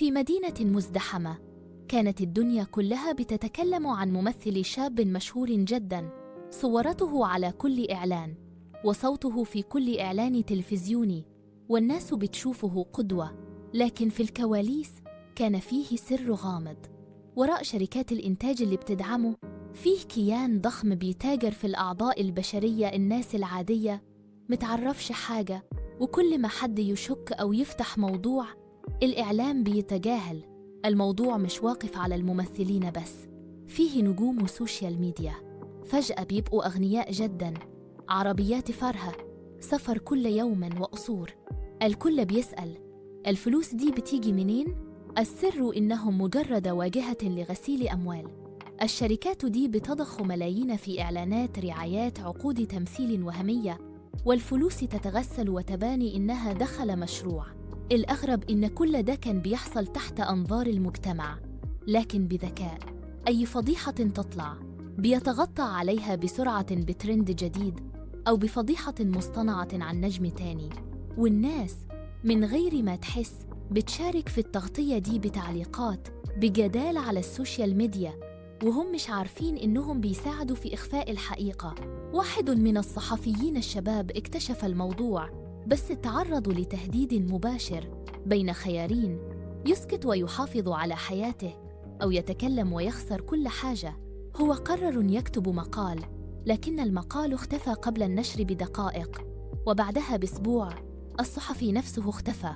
في مدينة مزدحمة، كانت الدنيا كلها بتتكلم عن ممثل شاب مشهور جداً، صورته على كل إعلان، وصوته في كل إعلان تلفزيوني، والناس بتشوفه قدوة. لكن في الكواليس كان فيه سر غامض. وراء شركات الإنتاج اللي بتدعمه فيه كيان ضخم بيتاجر في الأعضاء البشرية. الناس العادية متعرفش حاجة، وكل ما حد يشك أو يفتح موضوع الإعلام بيتجاهل. الموضوع مش واقف على الممثلين بس، فيه نجوم وسوشيال ميديا فجأة بيبقوا أغنياء جداً، عربيات فارهة، سفر كل يوم وقصور. الكل بيسأل الفلوس دي بتيجي منين؟ السر إنهم مجرد واجهة لغسيل أموال. الشركات دي بتضخ ملايين في إعلانات، رعايات، عقود تمثيل وهمية، والفلوس تتغسل وتباني إنها دخل مشروع. الأغرب إن كل ده كان بيحصل تحت أنظار المجتمع، لكن بذكاء. أي فضيحة تطلع بيتغطى عليها بسرعة بترند جديد أو بفضيحة مصطنعة عن نجم تاني، والناس من غير ما تحس بتشارك في التغطية دي بتعليقات، بجدال على السوشيال ميديا، وهم مش عارفين إنهم بيساعدوا في إخفاء الحقيقة. واحد من الصحفيين الشباب اكتشف الموضوع، بس تعرضوا لتهديد مباشر بين خيارين: يسكت ويحافظ على حياته، أو يتكلم ويخسر كل حاجة. هو قرر يكتب مقال، لكن المقال اختفى قبل النشر بدقائق، وبعدها بأسبوع الصحفي نفسه اختفى.